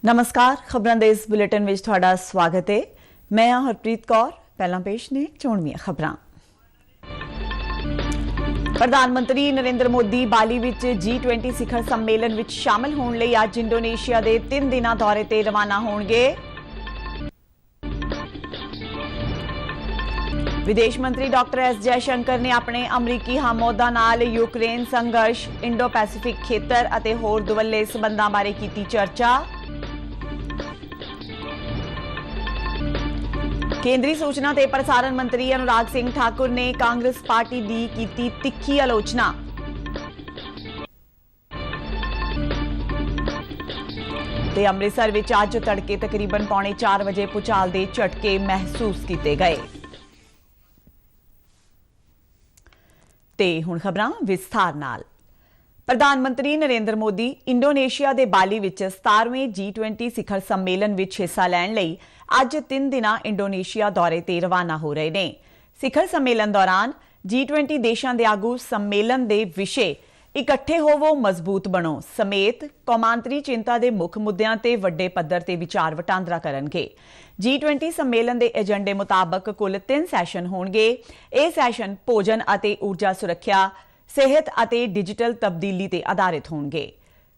नमस्कार, खबरों के इस बुलेटिन में तुहाडा स्वागत है। मैं हाँ हरप्रीत कौर। पहला पेश ने चोणवीआं खबरां। प्रधानमंत्री नरेंद्र मोदी बाली विच G20 शिखर सम्मेलन विच शामिल होने लई अज इंडोनेशिया के 3 दिनां दौरे ते रवाना होणगे। विदेश मंत्री डॉक्टर एस जयशंकर ने अपने अमरीकी हमओहदा नाल यूक्रेन संघर्ष, इंडो पैसिफिक खेतर अते होर दुवल्ले संबंधां बारे कीती चर्चा। केंद्रीय सूचना ते प्रसारण मंत्री अनुराग सिंह ठाकुर ने कांग्रेस पार्टी दी कीती तिखी आलोचना। ते अमृतसर विच अज तड़के तकरीबन 3:45 बजे भूचाल दे झटके महसूस किए गए। ते हुण खबरां विस्तार नाल। प्रधानमंत्री नरेंद्र मोदी इंडोनेशिया के बाली विच 17वें G20 शिखर सम्मेलन विच हिस्सा लैण लई अज 3 दिनां इंडोनेशिया दौरे ते रवाना हो रहे ने। शिखर सम्मेलन दौरान G20 देशां दे आगू सम्मेलन दे विषय इकट्ठे होवो मजबूत बनो समेत कौमांतरी चिंता के मुख मुद्दों ते वड्डे पद्धर ते विचार वटांदरा करनगे। G20 सम्मेलन के एजेंडे मुताबक कुल 3 सैशन होणगे। ये सैशन भोजन अते ऊर्जा सुरक्षा, सेहत अते डिजिटल तब्दीली ते आधारित होणगे।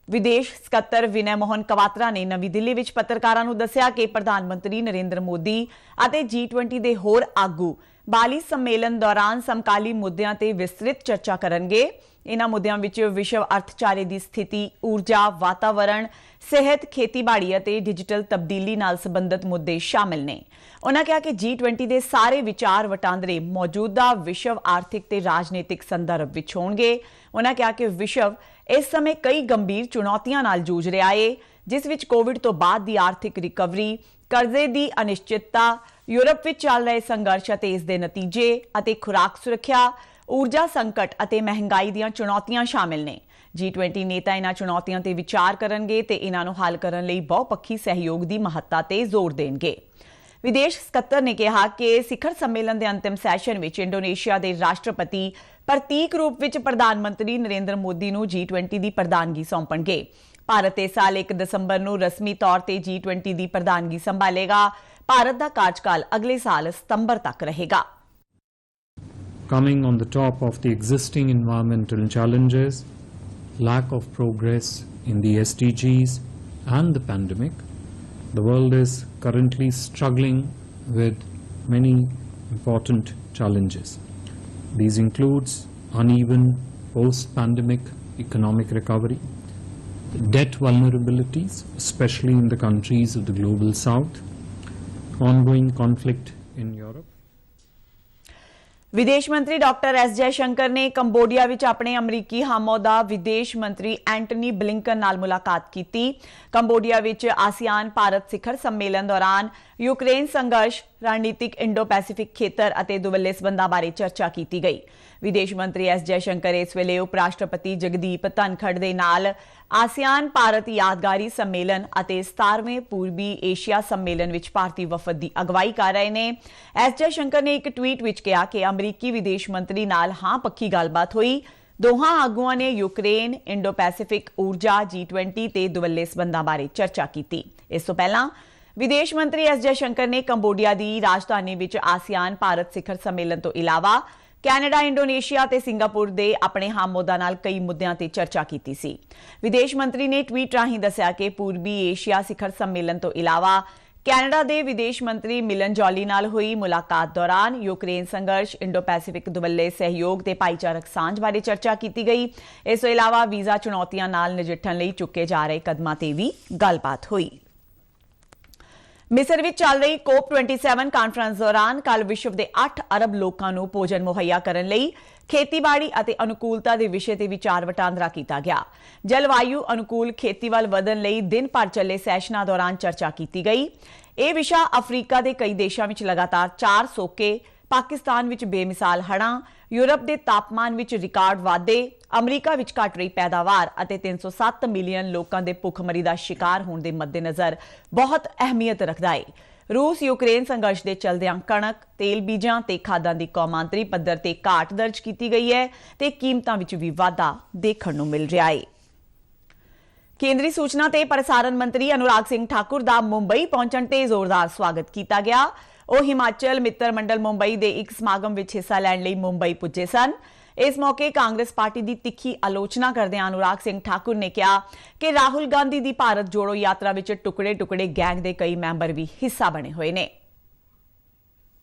विदेश सकत्तर विनय मोहन कवात्रा ने नवी दिल्ली विच पत्रकारां नूं दस्सिया कि प्रधानमंत्री नरेंद्र मोदी अते G20 दे होर आगू बाली सम्मेलन दौरान समकाली मुद्दों ते विस्तृत चर्चा करनगे। इन्हां मुद्दों विच विश्व अर्थचारे की स्थिति, ऊर्जा, वातावरण, सेहत, खेतीबाड़ी अते डिजिटल तब्दीली नाल संबंधित मुद्दे शामिल ने। उन्होंने कहा कि G20 के सारे विचार वटांदरे मौजूदा विश्व आर्थिक ते राजनीतिक संदर्भ विच होणगे। उन्होंने कहा कि विश्व इस समय कई गंभीर चुनौतियां नाल जूझ रहा है, जिस विच कोविड तो बाद की आर्थिक रिकवरी, कर्जे की अनिश्चितता, यूरोप विच चल रहे संघर्ष अते इस दे नतीजे अते खुराक सुरक्षा, ऊर्जा संकट अते महंगाई दीआं चुनौतियां शामिल ने। G20 नेता इन्हां चुनौतियां ते विचार करनगे ते इन्हां नूं हल करन लई बहुपक्षी सहयोग की महत्ता ते जोर देणगे। विदेश सकत्तर ने कहा कि शिखर सम्मेलन के अंतिम सैशन में इंडोनेशिया के राष्ट्रपति प्रतीक रूप में प्रधानमंत्री नरेंद्र मोदी नूं G20 की प्रधानगी सौंपणगे। भारत इस साल 1 दिसंबर नूं रस्मी तौर पर G20 की प्रधानगी संभालेगा। भारत का कार्यकाल अगले साल सितंबर तक रहेगा। Coming on the top of the existing environmental challenges, lack of progress in the SDGs and the pandemic, the world is currently struggling with many important challenges. These includes uneven post-pandemic economic recovery, debt vulnerabilities, especially in the countries of the global south, ongoing conflict in Europe. विदेश मंत्री doctor S Jaishankar ने Cambodia विच अपने अमरीकी हमओहदा विदेश मंत्री Antony Blinken नाल मुलाकात की। कंबोडिया विच आसियान भारत शिखर सम्मेलन दौरान यूक्रेन संघर्ष, रणनीतिक इंडो पैसिफिक खेतर अते दुवल्ले संबंधां बारे चर्चा की गई। विदेश मंत्री एस जयशंकर इस वेले उपराष्ट्रपति जगदीप धनखड़ दे नाल आसियान भारत यादगारी सम्मेलन अते 17वें पूर्वी एशिया सम्मेलन विच भारतीय वफद की अगवाई कर रहे ने। एस जयशंकर ने एक ट्वीट विच कहा कि अमरीकी विदेश मंत्री नाल हां पक्की गलबात हुई। दोहां आगुआं ने यूक्रेन, इंडो पैसिफिक, ऊर्जा, G20 ते दुवल्ले संबंधां बारे चर्चा की। इस तो पहला विदेश मंत्री एस जयशंकर ने कंबोडिया की राजधानी विच आसियान भारत शिखर सम्मेलन तो इलावा कैनेडा, इंडोनेशिया ते सिंगापुर दे अपने हमओहदा नाल कई मुद्दों ते चर्चा की सी। विदेश मंत्री ने ट्वीट राहीं दस्सिया कि पूर्वी एशिया शिखर सम्मेलन तो इलावा कैनेडा दे विदेश मंत्री मिलन जॉली नाल हुई मुलाकात दौरान यूक्रेन संघर्ष, इंडो पैसिफिक दुवल्ले सहयोग ते भाईचारक सांझ बारे चर्चा की गई। इस तो इलावा वीज़ा चुनौतियां नाल नजिठण लई चुके जा रहे कदमां ते भी गलबात हुई। मिस्र विच चल रही COP27 कांफ्रेंस दौरान कल विश्व के 8 अरब लोगों को भोजन मुहैया करने लई खेतीबाड़ी अते अनुकूलता के विषय ते विचार वटांदरा किया गया। जलवायु अनुकूल खेती वाल वधन लई दिन भर चले सैशनां दौरान चर्चा की गई। यह विषय अफ्रीका के कई देशों में लगातार 4 सोके, पाकिस्तान विच बेमिसाल हड़ां, यूरोप के तापमान विच रिकार्ड वाधे, अमरीका विच घट रही पैदावार अते 307 मिलियन लोगों के भुखमरी का शिकार होने के मद्देनज़र बहुत अहमियत रखता है। रूस यूक्रेन संघर्ष के चलदियां कणक, तेल बीजां ते खादां दी कौमांतरी पद्धर ते घाट दर्ज की गई है ते कीमतां विच भी वाधा देखण नूं मिल रहा है। ਕੇਂਦਰੀ ਸੂਚਨਾ ਤੇ ਪ੍ਰਸਾਰਣ ਮੰਤਰੀ ਅਨੁਰਾਗ ਸਿੰਘ ਠਾਕੁਰ ਦਾ ਮੁੰਬਈ ਪਹੁੰਚਣ ਤੇ ਜ਼ੋਰਦਾਰ ਸਵਾਗਤ ਕੀਤਾ ਗਿਆ। ਉਹ ਹਿਮਾਚਲ ਮਿੱਤਰ ਮੰਡਲ ਮੁੰਬਈ ਦੇ ਇੱਕ ਸਮਾਗਮ ਵਿੱਚ ਹਿੱਸਾ ਲੈਣ ਲਈ ਮੁੰਬਈ ਪੁੱਜੇ ਸਨ। ਇਸ ਮੌਕੇ ਕਾਂਗਰਸ ਪਾਰਟੀ ਦੀ ਤਿੱਖੀ ਆਲੋਚਨਾ ਕਰਦਿਆਂ ਅਨੁਰਾਗ ਸਿੰਘ ਠਾਕੁਰ ਨੇ ਕਿਹਾ ਕਿ ਰਾਹੁਲ ਗਾਂਧੀ ਦੀ ਭਾਰਤ ਜੋੜੋ ਯਾਤਰਾ ਵਿੱਚ ਟੁਕੜੇ-ਟੁਕੜੇ ਗੈਂਗ ਦੇ ਕਈ ਮੈਂਬਰ ਵੀ ਹਿੱਸਾ बने हुए ने।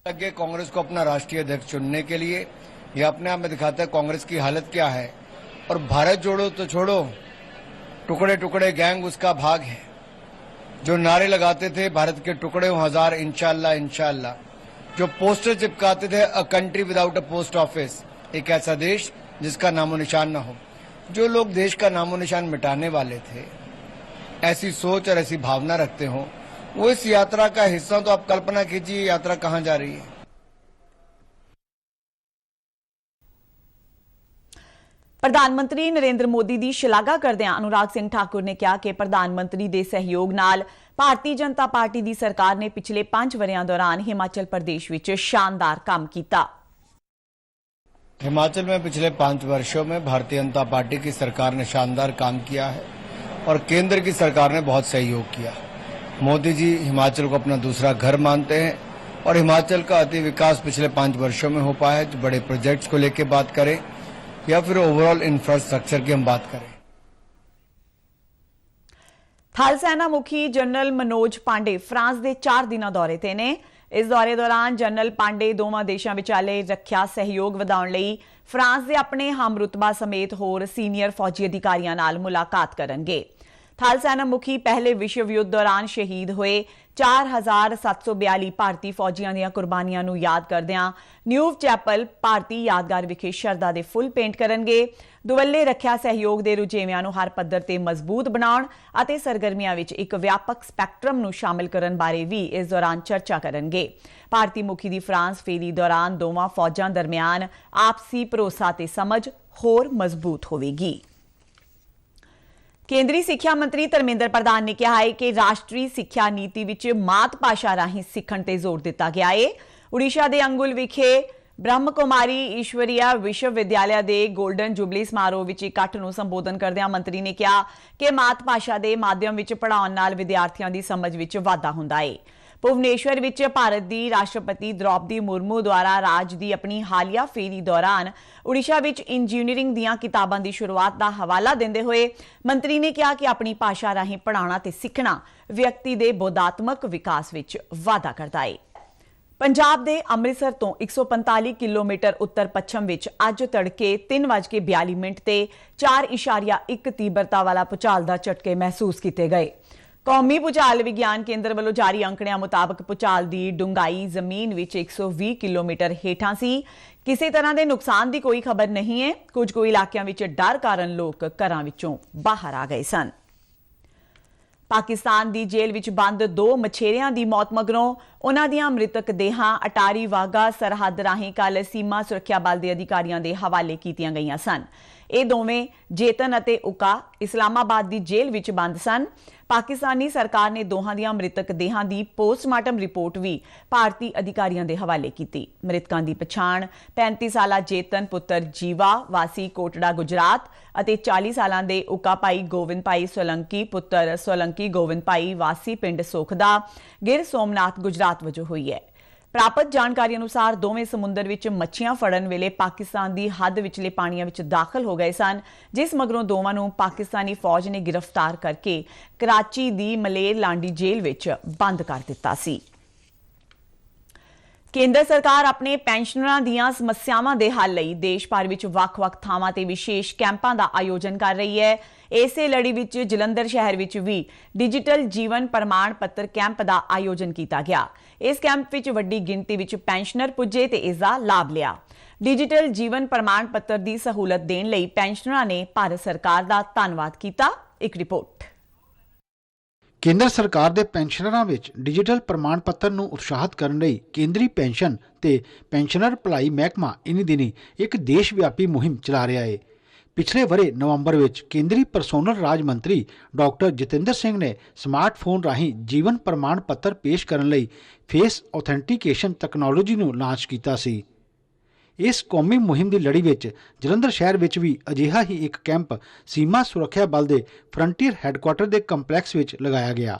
आगे कांग्रेस को अपना राष्ट्रीय अध्यक्ष चुनने के लिए यह अपने आप में दिखाता है कांग्रेस की हालत क्या है। और भारत जोड़ो तो छोड़ो, टुकड़े टुकड़े गैंग उसका भाग है। जो नारे लगाते थे भारत के टुकड़े हजार इंशाल्लाह इंशाल्लाह, जो पोस्टर चिपकाते थे a country without a post office, एक ऐसा देश जिसका नामो निशान न हो। जो लोग देश का नामो निशान मिटाने वाले थे, ऐसी सोच और ऐसी भावना रखते हो, वो इस यात्रा का हिस्सा, तो आप कल्पना कीजिए यात्रा कहाँ जा रही है। ਪ੍ਰਧਾਨ-ਮੰਤਰੀ ਨਰਿੰਦਰ ਮੋਦੀ ਦੀ ਸ਼ਲਾਘਾ ਕਰਦਿਆਂ ਅਨੁਰਾਗ ਸਿੰਘ ਠਾਕੁਰ ਨੇ ਕਿਹਾ ਕਿ ਪ੍ਰਧਾਨ-ਮੰਤਰੀ ਦੇ ਸਹਿਯੋਗ ਨਾਲ ਭਾਰਤੀ ਜਨਤਾ ਪਾਰਟੀ ਦੀ ਸਰਕਾਰ ਨੇ ਪਿਛਲੇ 5 ਵਰਿਆਂ ਦੌਰਾਨ ਹਿਮਾਚਲ ਪ੍ਰਦੇਸ਼ ਵਿੱਚ ਸ਼ਾਨਦਾਰ ਕੰਮ ਕੀਤਾ। हिमाचल में पिछले 5 वर्षों में भारतीय जनता पार्टी की सरकार ने शानदार काम किया है और केंद्र की सरकार ने बहुत सहयोग किया। मोदी जी हिमाचल को अपना दूसरा घर मानते हैं और हिमाचल का अति विकास पिछले 5 वर्षों में हो पाया है। जो बड़े प्रोजेक्ट्स को लेकर बात करें या फिर ओवरऑल इंफ्रास्ट्रक्चर की हम बात करें। थल सेना मुखी जनरल मनोज पांडे फ्रांस के 4 दिना दौरे ते ने। इस दौरे दौरान जनरल पांडे दोवां देशां विचाले रखिया सहयोग वधाउण लई फ्रांस के अपने हम रुतबा समेत होर सीनियर फौजी अधिकारियों नाल मुलाकात करनगे। थल सेना मुखी पहले विश्व युद्ध दौरान शहीद हुए 4742 भारतीय फौजियों दी कुर्बानियां नूं याद करदिआं न्यू चैपल भारती यादगार विखे शरदा दे फुल पेंट करनगे। दुवल्ले रखिया सहयोग दे रुझेविआं नूं हर पद्धर ते मजबूत बनाउण अते सरगर्मियां विच एक व्यापक स्पैक्ट्रम नूं शामिल करन बारे भी इस दौरान चर्चा करनगे। भारतीय मुखी दी फ्रांस फेरी दौरान दोवां फौजां दरमियान आपसी भरोसा ते समझ होर मजबूत होवेगी। केंद्रीय सिक्ख्या मंत्री धर्मेंद्र प्रधान ने कहा है कि राष्ट्रीय सिक्ख्या नीति विच मात भाषा राहीं सिੱਖਣ ते जोर दिता गया है। उड़ीसा के अंगुल विखे ब्रह्म कुमारी ईश्वरीय विश्व विद्यालय के गोल्डन जुबली समारोह विच इकट्ठ नूं संबोधन करदिआं मंत्री ने कहा कि मात भाषा के माध्यम विच पढ़ाउण नाल विद्यार्थियों की समझ विच वाधा हुंदा है। भुवनेश्वर विच भारत की राष्ट्रपति द्रौपदी मुर्मू द्वारा राज की अपनी हालिया फेरी दौरान उड़ीसा विच इंजीनियरिंग दीआं किताबां की शुरुआत का हवाला देंदे हुए मंत्री ने कहा कि अपनी भाषा राहीं पढ़ाना ते सिखना व्यक्ति के बौद्धात्मक विकास विच वाधा करता है। पंजाब के अमृतसर तो 145 किलोमीटर उत्तर पच्छम विच अज तड़के 3:42 ते 4.1 तीव्रता वाला भूचाल का झटके महसूस किए गए। कौमी भूचाल विज्ञान केंद्र वालों जारी अंकड़ियां मुताबक भूचाल की डूंगाई जमीन विच 120 किलोमीटर हेठां सी। किसी तरह के नुकसान की कोई खबर नहीं है। कुछ इलाकों विच डर कारण लोग घरां विचों बाहर आ गए सन। पाकिस्तान की जेल विच बंद 2 मछेरियां की मौत मगरों उन्हां दीआं मृतक देहां अटारी वाघा सरहद राहीं कल सीमा सुरक्षा बल के अधिकारियों के हवाले कीतियां गईयां सन। ये दोवें जेतन अते उका इस्लामाबाद की जेल विच बंद सन। पाकिस्तानी सरकार ने दोहां दीआं मृतक देहां की पोस्टमार्टम रिपोर्ट भी भारतीय अधिकारियों के हवाले की। मृतकों की पछाण 35 साला जेतन पुत्र जीवा वासी कोटड़ा गुजरात अते 40 सालां दे उका भाई गोविंद भाई सोलंकी पुत्र सोलंकी गोविंद भाई वासी पिंड सोखदा गिर सोमनाथ गुजरात वजों हुई है। प्राप्त जानकारी अनुसार दोवें समुद्र विच मच्छियां फड़न वेले पाकिस्तान की हद विचले पानियां विच दाखिल हो गए सन, जिस मगरों दोवां नूं पाकिस्तानी फौज ने गिरफ्तार करके कराची दी मलेर लांडी जेल विच बंद कर दिता सी। केंद्र सरकार अपने पेंशनरां दीआं समस्यावां दे हल लई देश भर विच वख-वख थावां ते विशेष कैंपां दा आयोजन कर रही है। इसे लड़ी विच जलंधर शहर विच भी डिजिटल जीवन प्रमाण पत्र कैंप का आयोजन किया गया। इस कैंप विच वड्डी गिनती विच पेंशनर पुजे ते इसका लाभ लिया। डिजिटल जीवन प्रमाण पत्र की सहूलत देने लई पेंशनरां ने भारत सरकार का धन्नवाद किया। एक रिपोर्ट। केंद्र सरकार के पेंशनरां विच डिजिटल प्रमाण पत्र नूं उत्साहित करन लई केंद्रीय पेंशन ते पेंशनर भलाई महकमा इन्हीं दिनी एक देश व्यापी मुहिम चला रहा है। पिछले वरे नवंबर विच केंद्रीय परसोनल राज मंत्री डॉक्टर जितेंद्र सिंह ने स्मार्टफोन राहीं जीवन प्रमाण पत्र पेश करन लई फेस ऑथेंटिकेशन तकनोलॉजी नूं लॉन्च कीता सी। ਇਸ ਕੌਮੀ ਮੁਹਿੰਮ ਦੀ ਲੜੀ ਵਿੱਚ ਜਲੰਧਰ ਸ਼ਹਿਰ ਵਿੱਚ ਵੀ ਅਜਿਹਾ ਹੀ ਇੱਕ ਕੈਂਪ ਸੀਮਾ ਸੁਰੱਖਿਆ ਬਲ ਦੇ ਫਰੰਟੀਅਰ ਹੈੱਡਕੁਆਟਰ ਦੇ ਕੰਪਲੈਕਸ ਵਿੱਚ ਲਗਾਇਆ ਗਿਆ।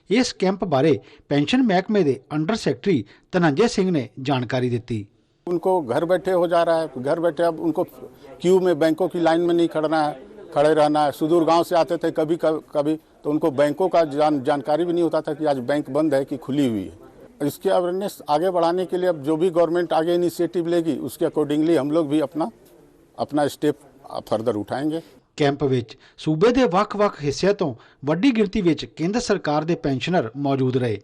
ਇਸ ਕੈਂਪ ਬਾਰੇ ਪੈਨਸ਼ਨ ਮਹਿਕਮੇ ਦੇ ਅੰਡਰ ਸੈਕਟਰੀ ਧਨंजय ਸਿੰਘ ने जानकारी दी। उनको घर बैठे हो जा रहा है, घर बैठे अब उनको क्यू में बैंकों की लाइन में नहीं खड़े रहना है। सुदूर गांव से आते थे कभी तो उनको बैंकों का जानकारी भी नहीं होता था कि आज बैंक बंद है कि खुली हुई है। इसके अवेयरनेस आगे बढ़ाने के लिए अब जो भी गवर्नमेंट आगे इनिशिएटिव लेगी उसके अकॉर्डिंगली हम लोग भी अपना स्टेप फर्दर उठाएंगे। कैंप विच सूबे के ਵੱਖ-ਵੱਖ ਹਿੱਸਿਆਂ ਤੋਂ ਵੱਡੀ ਗਿਣਤੀ ਵਿੱਚ ਕੇਂਦਰ ਸਰਕਾਰ ਦੇ ਪੈਨਸ਼ਨਰ ਮੌਜੂਦ ਰਹੇ।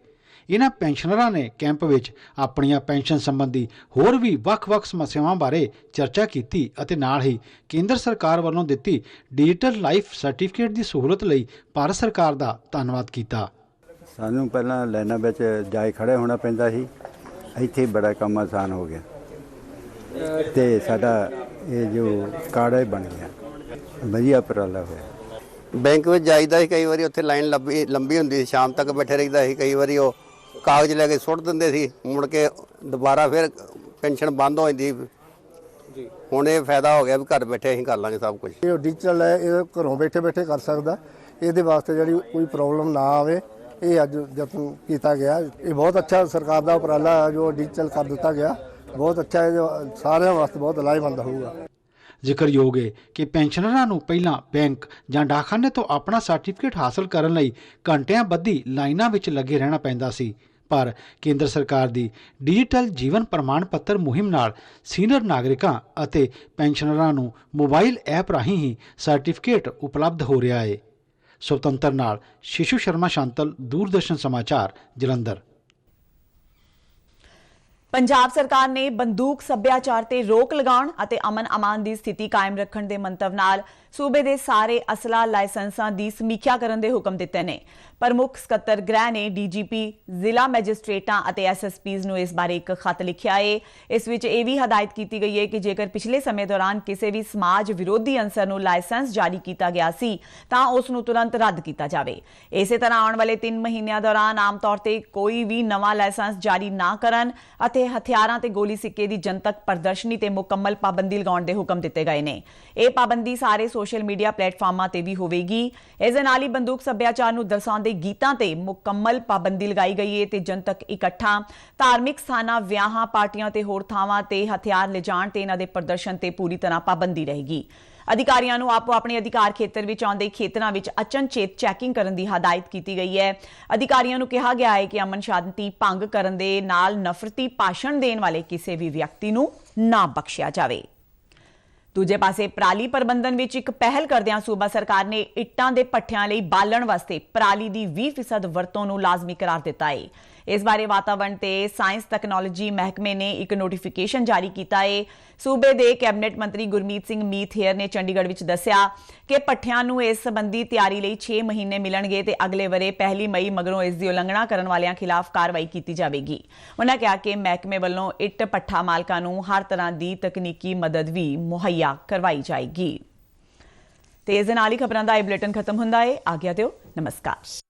इन्हां ਪੈਨਸ਼ਨਰਾਂ ने कैंप विच ਆਪਣੀਆਂ ਪੈਨਸ਼ਨ संबंधी होर भी ਵੱਖ-ਵੱਖ ਸਮੱਸਿਆਵਾਂ बारे चर्चा की ਅਤੇ ਨਾਲ ही केंद्र सरकार ਵੱਲੋਂ ਦਿੱਤੀ डिजिटल लाइफ सर्टिफिकेट की सहूलत ਲਈ ਭਾਰਤ ਸਰਕਾਰ ਦਾ ਧੰਨਵਾਦ ਕੀਤਾ। ਸਾਨੂੰ ਪਹਿਲਾਂ ਲਾਈਨਾਂ ਵਿੱਚ ਜਾਏ ਖੜੇ ਹੋਣਾ ਪੈਂਦਾ ਸੀ, ਇੱਥੇ ਬੜਾ ਕੰਮ ਆਸਾਨ ਹੋ ਗਿਆ ਤੇ ਸਾਡਾ ਇਹ ਜੋ ਕਾਰਡ ਹੈ ਬਣ ਗਿਆ, ਵਧੀਆ ਉਪਰਾਲਾ ਹੋਇਆ। ਬੈਂਕ ਵਿੱਚ ਜਾਈਦਾ ਸੀ, ਕਈ ਵਾਰੀ ਉੱਥੇ ਲਾਈਨ ਲੰਬੀ ਹੁੰਦੀ ਸੀ, ਸ਼ਾਮ ਤੱਕ ਬੈਠੇ ਰਹੀਦਾ ਸੀ। ਕਈ ਵਾਰੀ ਉਹ ਕਾਗਜ਼ ਲੈ ਕੇ ਸੁੱਟ ਦਿੰਦੇ ਸੀ, ਮੁੜ ਕੇ ਦੁਬਾਰਾ ਫਿਰ ਪੈਨਸ਼ਨ ਬੰਦ ਹੋ ਜਾਂਦੀ ਜੀ। ਹੁਣ ਇਹ ਫਾਇਦਾ ਹੋ ਗਿਆ ਵੀ ਘਰ ਬੈਠੇ ਅਸੀਂ ਕਰ ਲਾਂਗੇ ਸਭ ਕੁਝ। ਇਹ ਡਿਜੀਟਲ ਹੈ, ਇਹ ਘਰੋਂ ਬੈਠੇ ਬੈਠੇ ਕਰ ਸਕਦਾ। ਇਹਦੇ ਵਾਸਤੇ ਜਿਹੜੀ ਕੋਈ ਪ੍ਰੋਬਲਮ ਨਾ ਆਵੇ, ਇਹ ਅੱਜ ਯਤਨ ਕੀਤਾ ਗਿਆ। ਇਹ ਬਹੁਤ ਅੱਛਾ ਸਰਕਾਰ ਦਾ ਉਪਰਾਲਾ ਜੋ ਡਿਜੀਟਲ ਕਰ ਦਿੱਤਾ ਗਿਆ, ਬਹੁਤ ਅੱਛਾ ਹੈ, ਜੋ ਸਾਰਿਆਂ ਵਾਸਤੇ ਬਹੁਤ ਲਾਹੇਵੰਦ ਹੋਊਗਾ। ਜ਼ਿਕਰਯੋਗ ਹੈ ਕਿ ਪੈਨਸ਼ਨਰਾਂ ਨੂੰ ਪਹਿਲਾਂ ਬੈਂਕ ਜਾਂ ਡਾਕਖਾਨੇ ਤੋਂ ਆਪਣਾ ਸਰਟੀਫਿਕੇਟ ਹਾਸਲ ਕਰਨ ਲਈ ਘੰਟਿਆਂ ਬੱਧੀ ਲਾਈਨਾਂ ਵਿੱਚ ਲੱਗੇ ਰਹਿਣਾ ਪੈਂਦਾ ਸੀ, ਪਰ ਕੇਂਦਰ ਸਰਕਾਰ ਦੀ ਡਿਜੀਟਲ ਜੀਵਨ ਪ੍ਰਮਾਣ ਪੱਤਰ ਮੁਹਿੰਮ ਨਾਲ ਸੀਨੀਅਰ ਨਾਗਰਿਕਾਂ ਅਤੇ ਪੈਨਸ਼ਨਰਾਂ ਨੂੰ ਮੋਬਾਈਲ ਐਪ ਰਾਹੀਂ ਹੀ ਸਰਟੀਫਿਕੇਟ ਉਪਲਬਧ ਹੋ ਰਿਹਾ ਹੈ। ਸੁਤੰਤਰ ਨਾਲ ਸ਼ਿਸ਼ੂ ਸ਼ਰਮਾ ਸ਼ਾਂਤਲ, ਦੂਰਦਰਸ਼ਨ ਸਮਾਚਾਰ, ਜਲੰਧਰ। ਪੰਜਾਬ ਸਰਕਾਰ ਨੇ ਬੰਦੂਕ ਸੱਭਿਆਚਾਰ ਤੇ ਰੋਕ ਲਗਾਉਣ ਅਤੇ ਅਮਨ ਅਮਾਨ ਦੀ ਸਥਿਤੀ ਕਾਇਮ ਰੱਖਣ ਦੇ ਮੰਤਵ ਨਾਲ ਸੂਬੇ ਦੇ ਸਾਰੇ ਅਸਲਾ ਲਾਇਸੈਂਸਾਂ ਦੀ ਸਮੀਖਿਆ ਕਰਨ ਦੇ ਹੁਕਮ ਦਿੱਤੇ ਨੇ। ਪ੍ਰਮੁੱਖ ਸਕੱਤਰ ਗ੍ਰਹਿ ਨੇ ਡੀਜੀਪੀ, ਜ਼ਿਲ੍ਹਾ ਮੈਜਿਸਟ੍ਰੇਟਾਂ ਅਤੇ ਐਸਐਸਪੀਜ਼ ਨੂੰ ਇਸ ਬਾਰੇ ਇੱਕ ਖੱਤ ਲਿਖਿਆ ਹੈ। ਇਸ ਵਿੱਚ ਇਹ ਵੀ ਹਦਾਇਤ ਕੀਤੀ ਗਈ ਹੈ ਕਿ ਜੇਕਰ ਪਿਛਲੇ ਸਮੇਂ ਦੌਰਾਨ ਕਿਸੇ ਵੀ ਸਮਾਜ ਵਿਰੋਧੀ ਅੰਸਰ ਨੂੰ ਲਾਇਸੈਂਸ ਜਾਰੀ ਕੀਤਾ ਗਿਆ ਸੀ ਤਾਂ ਉਸ ਨੂੰ ਤੁਰੰਤ ਰੱਦ ਕੀਤਾ ਜਾਵੇ। ਇਸੇ ਤਰ੍ਹਾਂ ਆਉਣ ਵਾਲੇ 3 ਮਹੀਨਿਆਂ ਦੌਰਾਨ ਆਮ ਤੌਰ ਤੇ ਕੋਈ ਵੀ ਨਵਾਂ ਲਾਇਸੈਂਸ ਜਾਰੀ ਨਾ ਕਰਨ ਅਤੇ ਹਥਿਆਰਾਂ ਤੇ ਗੋਲੀ ਸਿੱਕੇ ਦੀ ਜਨਤਕ ਪ੍ਰਦਰਸ਼ਨੀ ਤੇ ਮੁਕੰਮਲ ਪਾਬੰਦੀ ਲਗਾਉਣ ਦੇ ਹੁਕਮ ਦਿੱਤੇ ਗਏ ਨੇ। ਇਹ ਪਾਬੰਦੀ ਸਾਰੇ ਸੋਸ਼ਲ ਮੀਡੀਆ ਪਲੇਟਫਾਰਮਾਂ ਤੇ ਵੀ ਹੋਵੇਗੀ। ਇਸ ਦੇ ਨਾਲ ਹੀ ਬੰਦੂਕ ਸੱਭਿਆਚਾਰ ਨੂੰ ਦਰਸਾਉਂਦੇ ਗੀਤਾਂ ਤੇ ਮੁਕੰਮਲ ਪਾਬੰਦੀ ਲਗਾਈ ਗਈ ਹੈ ਤੇ ਜਨਤਕ ਇਕੱਠਾਂ, ਧਾਰਮਿਕ ਸਥਾਨਾਂ, ਵਿਆਹਾਂ, ਪਾਰਟੀਆਂ ਤੇ ਹੋਰ ਥਾਵਾਂ ਤੇ ਹਥਿਆਰ ਲਿਜਾਣ ਤੇ ਇਹਨਾਂ ਦੇ ਪ੍ਰਦਰਸ਼ਨ ਤੇ ਪੂਰੀ ਤਰ੍ਹਾਂ ਪਾਬੰਦੀ ਰਹੇਗੀ। ਅਧਿਕਾਰੀਆਂ ਨੂੰ ਆਪੋ ਆਪਣੇ ਅਧਿਕਾਰ ਖੇਤਰ ਵਿੱਚ ਆਉਂਦੇ ਖੇਤਰਾਂ ਵਿੱਚ ਅਚਨਚੇਤ ਚੈਕਿੰਗ ਕਰਨ ਦੀ ਹਦਾਇਤ ਕੀਤੀ ਗਈ ਹੈ। ਅਧਿਕਾਰੀਆਂ ਨੂੰ ਕਿਹਾ ਗਿਆ ਹੈ ਕਿ ਅਮਨ ਸ਼ਾਂਤੀ ਭੰਗ ਕਰਨ ਦੇ ਨਾਲ ਨਫ਼ਰਤੀ ਭਾਸ਼ਣ ਦੇਣ ਵਾਲੇ ਕਿਸੇ ਵੀ ਵਿਅਕਤੀ ਨੂੰ ਨਾ ਬਖਸ਼ਿਆ ਜਾਵੇ। ਦੂਜੇ ਪਾਸੇ ਪਰਾਲੀ ਪ੍ਰਬੰਧਨ ਵਿੱਚ ਇੱਕ ਪਹਿਲ ਕਰਦਿਆਂ ਸੂਬਾ ਸਰਕਾਰ ਨੇ ਇੱਟਾਂ ਦੇ ਭੱਠਿਆਂ ਲਈ ਬਾਲਣ ਵਾਸਤੇ ਪਰਾਲੀ ਦੀ 20% ਵਰਤੋਂ ਨੂੰ ਲਾਜ਼ਮੀ ਕਰਾਰ ਦਿੱਤਾ ਹੈ। ਇਸ ਬਾਰੇ ਵਾਤਾਵਰਣ ਤੇ ਸਾਇੰਸ ਟੈਕਨੋਲੋਜੀ ਮਹਿਕਮੇ ਨੇ ਇੱਕ ਨੋਟੀਫਿਕੇਸ਼ਨ ਜਾਰੀ ਕੀਤਾ ਹੈ। ਸੂਬੇ ਦੇ ਕੈਬਨਿਟ ਮੰਤਰੀ ਗੁਰਮੀਤ ਸਿੰਘ ਮੀਥੇਰ ਨੇ ਚੰਡੀਗੜ੍ਹ ਵਿੱਚ ਦੱਸਿਆ ਕਿ ਭੱਠਿਆਂ ਨੂੰ ਇਸ ਸੰਬੰਧੀ ਤਿਆਰੀ ਲਈ 6 ਮਹੀਨੇ ਮਿਲਣਗੇ ਤੇ ਅਗਲੇ ਵਰੇ 1 ਮਈ ਮਗਰੋਂ ਇਸ ਦੀ ਉਲੰਘਣਾ ਕਰਨ ਵਾਲਿਆਂ ਖਿਲਾਫ ਕਾਰਵਾਈ ਕੀਤੀ ਜਾਵੇਗੀ। ਉਹਨਾਂ ਕਿਹਾ ਕਿ ਮਹਿਕਮੇ ਵੱਲੋਂ ਇੱਟ ਭੱਠਾ ਮਾਲਕਾਂ ਨੂੰ ਹਰ ਤਰ੍ਹਾਂ ਦੀ ਤਕਨੀਕੀ ਮਦਦ ਵੀ ਮੁਹੱਈਆ ਕਰਵਾਈ ਜਾਏਗੀ। ਤੇ ਇਸ ਦੇ ਨਾਲ ਹੀ ਖਬਰਾਂ ਦਾ ਇਹ ਬੁਲੇਟਿਨ ਖਤਮ ਹੁੰਦਾ ਹੈ। ਆਗਿਆ ਦਿਓ, ਨਮਸਕਾਰ।